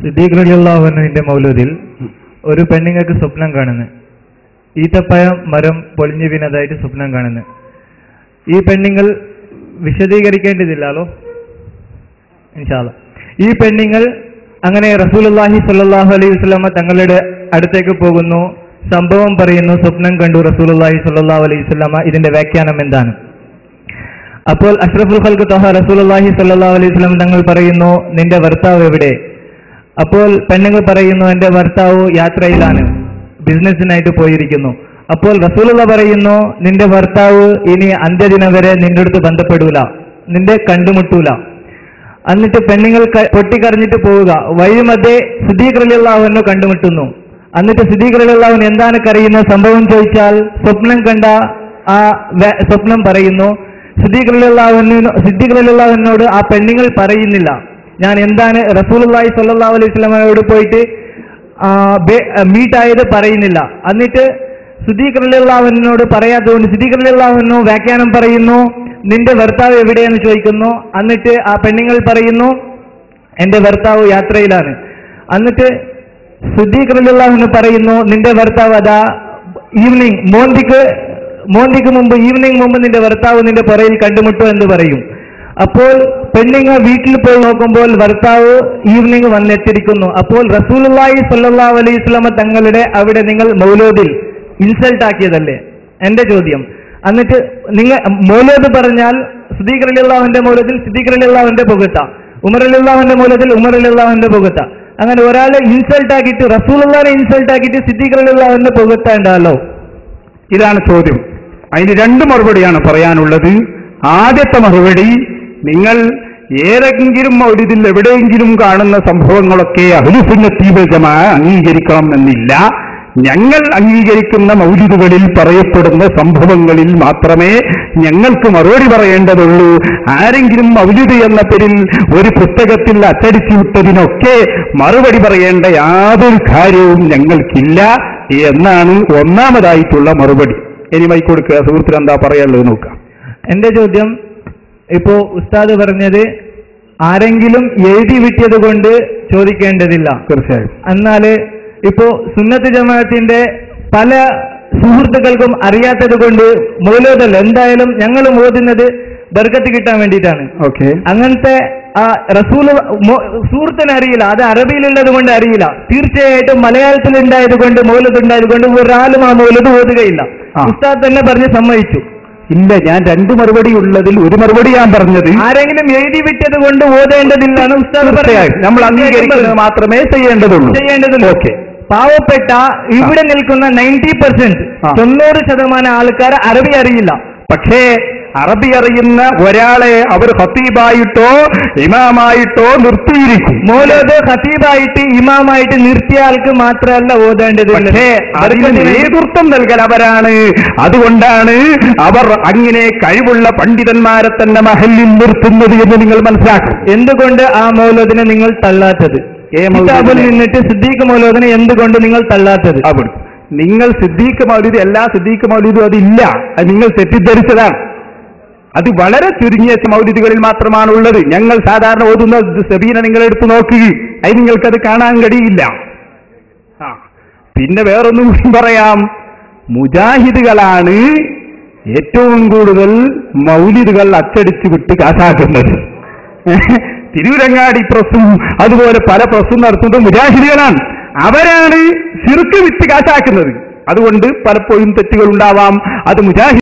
സിദ്ദീഖ് റളിയല്ലാഹു അൻഹുവിന്റെ മൗലൂദിൽ ഒരു പെണ്ണുങ്ങൾക്ക് സ്വപ്നം കാണുന്നു. ഈത്തപ്പഴം മരം പൊളിഞ്ഞു വീണതായിട്ട് സ്വപ്നം കാണുന്നു. ഈ പെണ്ണുങ്ങൾ വിശദീകരിക്കേണ്ടതില്ലല്ലോ ഇൻഷാ അല്ലാഹ്. ഈ പെണ്ണുങ്ങൾ അങ്ങനെ റസൂലുള്ളാഹി സ്വല്ലല്ലാഹു അലൈഹി വസല്ലമ തങ്ങളുടെ അടുത്തേക്ക് പോകുന്നു, സംഭവം പറയുന്നു, സ്വപ്നം കണ്ടു റസൂലുള്ളാഹി സ്വല്ലല്ലാഹു അലൈഹി വസല്ലമ, ഇതിന്റെ വ്യാഖ്യാനം എന്താണ്? അപ്പോൾ അഷ്റഫുൽ ഖൽഖ് ത്വഹ റസൂലുള്ളാഹി സ്വല്ലല്ലാഹു അലൈഹി വസല്ലം തങ്ങൾ പറയുന്നു, നിന്റെ ഭർത്താവ് എവിടെ? അപ്പോൾ പെണ്ണുങ്ങൾ പറയുന്നു, എന്റെ ഭർത്താവ് യാത്രയിലാണ്, ബിസിനസ്സിനായിട്ട് പോയിരിക്കുന്നു. അപ്പോൾ റസൂലുള്ള പറയുന്നു, നിന്റെ ഭർത്താവ് ഇനി അന്ത്യദിനം വരെ നിന്റെ അടുത്ത് ബന്ധപ്പെടൂല, നിന്റെ കണ്ടുമുട്ടൂല. എന്നിട്ട് പെണ്ണുങ്ങൾ പൊട്ടിക്കരഞ്ഞിട്ട് പോവുക. വഴിമധ്യേ സിദ്ദീഖ് റളിയല്ലാഹു അൻഹു കണ്ടുമുട്ടുന്നു. എന്നിട്ട് സിദ്ദീഖ് റളിയല്ലാഹു അൻഹു എന്താണ് കരയുന്ന സംഭവം ചോദിച്ചാൽ സ്വപ്നം കണ്ട ആ സ്വപ്നം പറയുന്നു. സിദ്ദീഖ് റളിയല്ലാഹു അൻഹുവിനോട് ആ പെണ്ണുങ്ങൾ പറയുന്നില്ല, ഞാൻ എന്താണ് റസൂലുള്ളാഹി സ്വല്ലല്ലാഹു അലൈഹി വസല്ലമയോട് പോയിട്ട് മീറ്റ് ആയത് പറയുന്നില്ല. എന്നിട്ട് സിദ്ദീഖ് റളിയല്ലാഹു അൻഹുവിനോട് പറയാത്തതുകൊണ്ട് സിദ്ദീഖ് റളിയല്ലാഹു അൻഹു വ്യാഖ്യാനം പറയുന്നു, നിന്റെ ഭർത്താവ് എവിടെയെന്ന് ചോദിക്കുന്നു. എന്നിട്ട് ആ പെണ്ണുങ്ങൾ പറയുന്നു, എന്റെ ഭർത്താവ് യാത്രയിലാണ്. എന്നിട്ട് സിദ്ദീഖ് റളിയല്ലാഹു അൻഹു പറയുന്നു, നിന്റെ ഭർത്താവ് അതാ ഈവനിങ് മോന്തിക്ക് മുമ്പ് ഈവനിങ് മുമ്പ് നിന്റെ ഭർത്താവ് നിന്റെ പുറയിൽ കണ്ടുമുട്ടു എന്ന് പറയും. അപ്പോൾ പെണ്ണുങ്ങൾ വീട്ടിൽ പോയി നോക്കുമ്പോൾ ഭർത്താവ് ഈവനിങ് വന്നെത്തിയിരിക്കുന്നു. അപ്പോൾ റസൂലുള്ളാഹി സ്വല്ലല്ലാഹു അലൈഹി വസല്ലമ തങ്ങളുടെ അവിടെ നിങ്ങൾ മൗലൂദിൽ ഇൻസൾട്ട് ആക്കിയതല്ലേ എന്റെ ചോദ്യം. എന്നിട്ട് നിങ്ങൾ മൗലൂദ് പറഞ്ഞാൽ സിദ്ദീഖ് റളിയല്ലാഹുവിന്റെ മൗലൂദിൽ സിദ്ദീഖ് റളിയല്ലാഹുവിന്റെ പുകഴ്ത്ത, ഉമർ റളിയല്ലാഹുവിന്റെ മൗലൂദിൽ ഉമർ റളിയല്ലാഹുവിന്റെ പുകഴ്ത്ത. അങ്ങനെ ഒരാളെ ഇൻസൾട്ട് ആക്കിയിട്ട് റസൂലുള്ളാഹിനെ ഇൻസൾട്ട് ആക്കിയിട്ട് സിദ്ദീഖ് റളിയല്ലാഹുവിന്റെ പുകഴ്ത്ത ഉണ്ടല്ലോ. ഇതാണ് ചോദ്യം. അതിന് രണ്ട് മറുപടിയാണ് പറയാനുള്ളത്. ആദ്യത്തെ മറുപടി, നിങ്ങൾ ഏതെങ്കിലും മൗലിദിൽ എവിടെയെങ്കിലും കാണുന്ന സംഭവങ്ങളൊക്കെ അഹ്ലുസുന്നത്തി വൽ ജമാഅ അംഗീകരിക്കണം എന്നില്ല. ഞങ്ങൾ അംഗീകരിക്കുന്ന മൗലിദുകളിൽ പറയപ്പെടുന്ന സംഭവങ്ങളിൽ മാത്രമേ ഞങ്ങൾക്ക് മറുപടി പറയേണ്ടതുള്ളൂ. ആരെങ്കിലും മൗലിദ് എന്ന പേരിൽ ഒരു പുസ്തകത്തിൽ അച്ചടിച്ചു വിട്ടതിനൊക്കെ മറുപടി പറയേണ്ട യാതൊരു കാര്യവും ഞങ്ങൾക്കില്ല എന്നാണ് ഒന്നാമതായിട്ടുള്ള മറുപടി. ഇനി മൈക്കൊടുക്കുക, സുഹൃത്തിന് എന്താ പറയാനുള്ളത് നോക്കാം. എന്റെ ചോദ്യം, ഇപ്പോ ഉസ്താദ് പറഞ്ഞത് ആരെങ്കിലും എഴുതി വിട്ടിയത് കൊണ്ട് ചോദിക്കേണ്ടതില്ല. തീർച്ചയായും. എന്നാല് ഇപ്പോ സുന്നത്ത് ജമാഅത്തിന്റെ പല സുഹൃത്തുക്കൾക്കും അറിയാത്തത് കൊണ്ട് മൗലൂദല്ല, എന്തായാലും ഞങ്ങൾ ഓതുന്നത് ബർക്കത്ത് കിട്ടാൻ വേണ്ടിയിട്ടാണ്. ഓക്കെ. അങ്ങനത്തെ ആ റസൂല് സുഹൃത്തിന് അറിയില്ല, അത് അറബിയിലുള്ളത് കൊണ്ട് അറിയില്ല. തീർച്ചയായിട്ടും മലയാളത്തിൽ ഉണ്ടായത് കൊണ്ട് മൗലൂദ് ഉണ്ടായത് കൊണ്ട് ഒരാളും ആ മൗലൂദ് ഓതുകയില്ല. ഉസ്താദ് തന്നെ പറഞ്ഞ് സമ്മതിച്ചു. ഇല്ല, ഞാൻ രണ്ട് മറുപടി ഉള്ളതിൽ ഒരു മറുപടി ഞാൻ പറഞ്ഞത് ആരെങ്കിലും എഴുതി വിട്ടത് കൊണ്ട് ഓതേണ്ടതില്ലാണ് ഉസ്താദ് പറഞ്ഞത്. നമ്മൾ അംഗീകരിക്കുന്നത് മാത്രമേ ചെയ്യേണ്ടതുള്ളൂ. ഓക്കെ. പാവപ്പെട്ട ഇവിടെ നിൽക്കുന്ന 90% 90% ആൾക്കാർ അറബി അറിയില്ല. പക്ഷേ അറബി അറിയുന്ന ഒരാളെ അവർ ഖതീബായിട്ടോ ഇമാമായിട്ടോ നിർത്തിയിരിക്കും. മൗലൂദ് ഖതീബായിട്ട് ഇമാമായിട്ട് നിർത്തിയ ആൾക്ക് മാത്രമല്ല ഓതേണ്ടത്, പക്ഷേ അതിന് നേതൃത്വം നൽകൽ അവരാണ്. അതുകൊണ്ടാണ് അവർ അങ്ങനെ കഴിവുള്ള പണ്ഡിതന്മാരെ തന്നെ മഹല്ലിൽ നിർത്തുന്നത് എന്ന് നിങ്ങൾ മനസ്സിലാക്കും. എന്തുകൊണ്ട് ആ മൗലൂദിനെ നിങ്ങൾ തള്ളാത്തത്? കിതാബിൽ നിന്നിട്ട് സിദ്ദീഖ് മൗലൂദിനെ എന്തുകൊണ്ട് നിങ്ങൾ തള്ളാത്തത്? അവിടെ നിങ്ങൾ സിദ്ദീഖ് മൗലൂദ്, എല്ലാ സിദ്ദീഖ് മൗലൂദും അതില്ല, അത് നിങ്ങൾ തെറ്റിദ്ധരിച്ചതാണ്. അത് വളരെ ചുരുങ്ങിയ മൗലിദുകളിൽ മാത്രമാണ് ഉള്ളത്. ഞങ്ങൾ സാധാരണ ഓതുന്ന സബീന നിങ്ങൾ എടുത്തു നോക്കുക, അത് നിങ്ങൾക്കത് കാണാൻ കഴിയില്ല. പിന്നെ വേറൊന്നും പറയാം, മുജാഹിദുകളാണ് ഏറ്റവും കൂടുതൽ മൗലിദുകൾ അച്ചടിച്ചു വിട്ട് കാശാക്കുന്നത്. തിരൂരങ്ങാടി പ്രസ്സും അതുപോലെ പല പ്രസ്സും നടത്തുന്നത് മുജാഹിദുകളാണ്. അവരാണ് ശിർക്ക് വിറ്റ് കാശാക്കുന്നത്. അതുകൊണ്ട് പലപ്പോഴും തെറ്റുകൾ ഉണ്ടാവാം. അത് മുജാഹിദ്